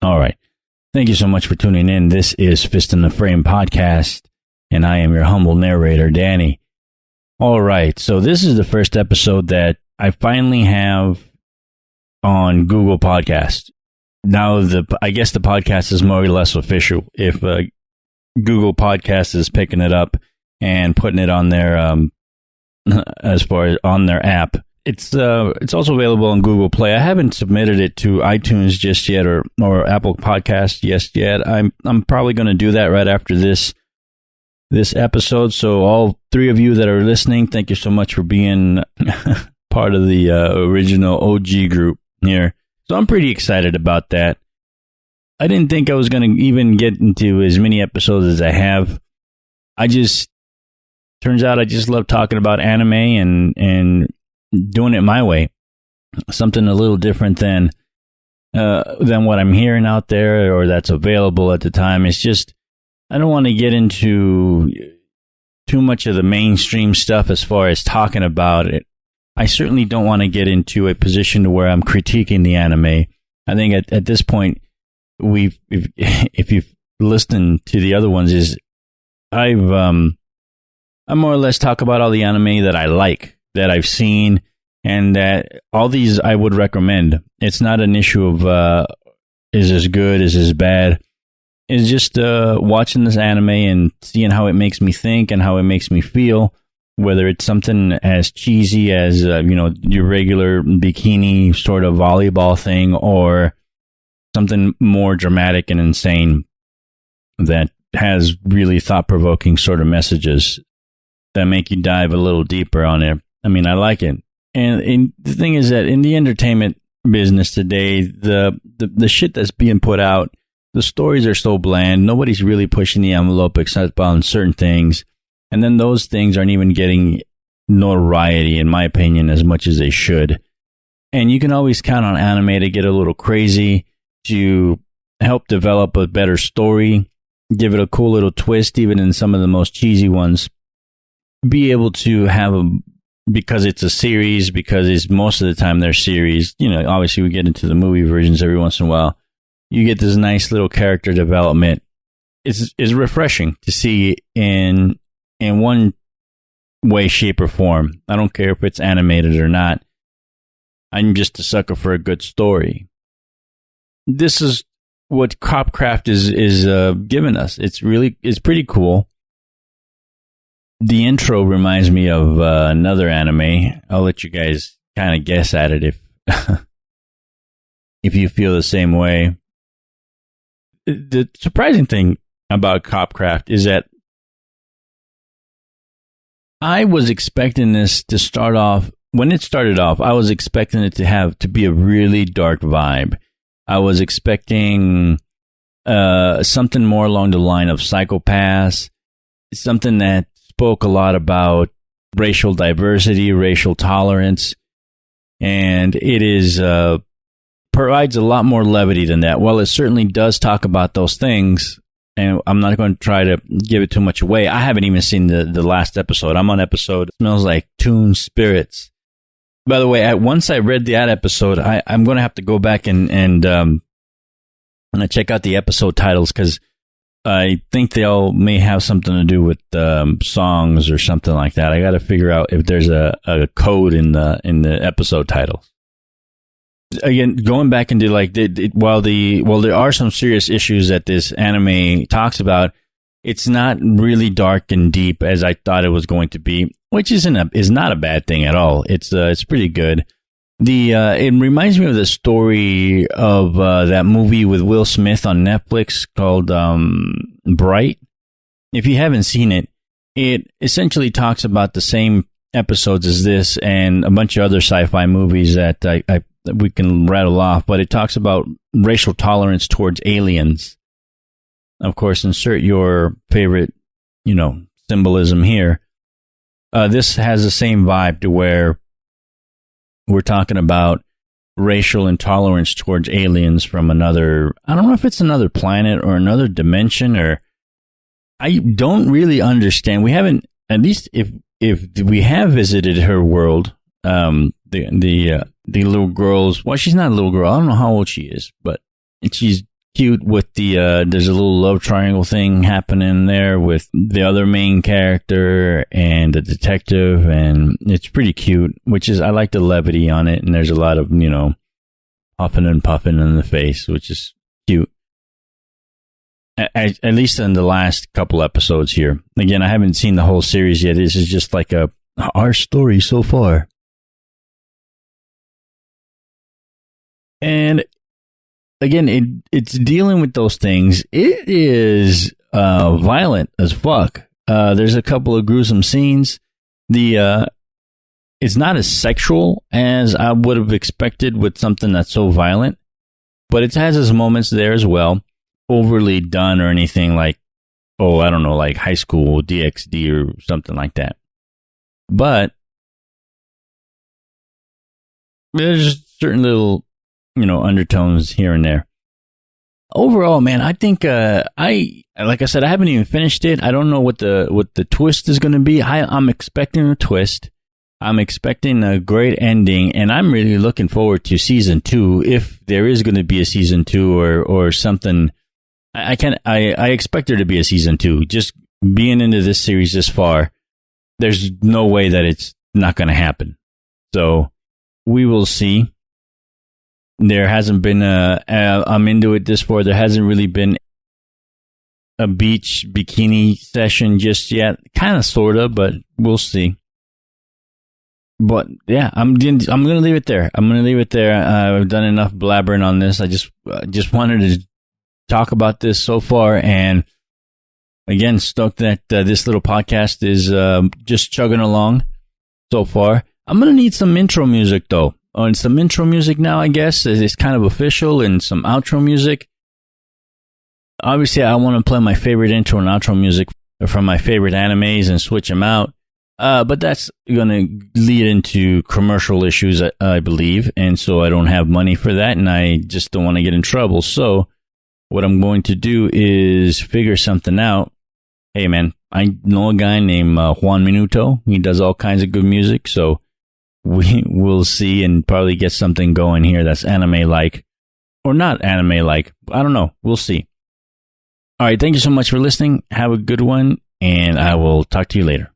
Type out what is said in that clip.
All right. Thank you so much for tuning in. This is Fist in the Frame podcast, and I am your humble narrator, Danny. All right. So this is the first episode that I finally have on Google Podcast. Now, I guess the podcast is more or less official if Google Podcast is picking it up and putting it on their as far as on their app. It's also available on Google Play. I haven't submitted it to iTunes just yet or Apple Podcast just yet. I'm probably going to do that right after this episode. So all three of you that are listening, thank you so much for being part of the original OG group here. So I'm pretty excited about that. I didn't think I was going to even get into as many episodes as I have. Turns out I just love talking about anime and doing it my way. Something a little different than what I'm hearing out there or that's available at the time. It's just, I don't want to get into too much of the mainstream stuff as far as talking about it. I certainly don't want to get into a position where I'm critiquing the anime. I think at this point, if you've listened to the other ones, I more or less talk about all the anime that I like, that I've seen, and that all these I would recommend. It's not an issue of is this good, is this bad. It's just watching this anime and seeing how it makes me think and how it makes me feel, whether it's something as cheesy as your regular bikini sort of volleyball thing or something more dramatic and insane that has really thought-provoking sort of messages that make you dive a little deeper on it. I mean, I like it. And the thing is that in the entertainment business today, the shit that's being put out, the stories are so bland. Nobody's really pushing the envelope except on certain things. And then those things aren't even getting notoriety, in my opinion, as much as they should. And you can always count on anime to get a little crazy, to help develop a better story, give it a cool little twist, even in some of the most cheesy ones. Be able to have because it's a series, because it's most of the time they're series. Obviously we get into the movie versions every once in a while. You get this nice little character development. It's refreshing to see in one way, shape, or form. I don't care if it's animated or not. I'm just a sucker for a good story. This is what Copcraft is giving us. It's pretty cool. The intro reminds me of another anime. I'll let you guys kind of guess at it if you feel the same way. The surprising thing about Copcraft is that I was expecting this to start off. When it started off, I was expecting it to be a really dark vibe. I was expecting something more along the line of Psycho-Pass, something that spoke a lot about racial diversity, racial tolerance, and it provides a lot more levity than that. Well, it certainly does talk about those things, and I'm not going to try to give it too much away. I haven't even seen the last episode. I'm on episode Smells Like Teen Spirits. By the way, once I read that episode, I'm going to have to go back and check out the episode titles, because I think they all may have something to do with songs or something like that. I got to figure out if there's a code in the episode titles. Again, going back into while there are some serious issues that this anime talks about, it's not really dark and deep as I thought it was going to be, which is not a bad thing at all. It's pretty good. It reminds me of the story of that movie with Will Smith on Netflix called Bright. If you haven't seen it, it essentially talks about the same episodes as this and a bunch of other sci-fi movies that we can rattle off, but it talks about racial tolerance towards aliens. Of course, insert your favorite, symbolism here. This has the same vibe to where we're talking about racial intolerance towards aliens from another, I don't know if it's another planet or another dimension, or I don't really understand. We haven't, at least if we have visited her world, the little girl's, well, she's not a little girl. I don't know how old she is, but she's cute with the there's a little love triangle thing happening there with the other main character and the detective, and it's pretty cute, which is, I like the levity on it, and there's a lot of, puffing and puffing in the face, which is cute. At least in the last couple episodes here. Again, I haven't seen the whole series yet. This is just like our story so far. And again, it's dealing with those things. It is violent as fuck. There's a couple of gruesome scenes. It's not as sexual as I would have expected with something that's so violent, but it has its moments there as well. Overly done or anything like, I don't know, like High School DxD or something like that. But there's certain little, undertones here and there. Overall, man, I think like I said, I haven't even finished it. I don't know what the twist is going to be. I'm expecting a twist. I'm expecting a great ending, and I'm really looking forward to season 2, if there is going to be a season 2 or something. I expect there to be a season 2. Just being into this series this far, there's no way that it's not going to happen. So we will see. There hasn't been I'm into it this far. There hasn't really been a beach bikini session just yet. Kind of, sort of, but we'll see. But yeah, I'm going to leave it there. I've done enough blabbering on this. I just wanted to talk about this so far, and again, stoked that this little podcast is just chugging along so far. I'm going to need some intro music, though. And some intro music now, I guess. It's kind of official, and some outro music. Obviously, I want to play my favorite intro and outro music from my favorite animes and switch them out. But that's going to lead into commercial issues, I believe. And so I don't have money for that, and I just don't want to get in trouble. So what I'm going to do is figure something out. Hey, man, I know a guy named Juan Minuto. He does all kinds of good music. So we will see and probably get something going here that's anime-like. Or not anime-like. I don't know. We'll see. All right, thank you so much for listening. Have a good one, and I will talk to you later.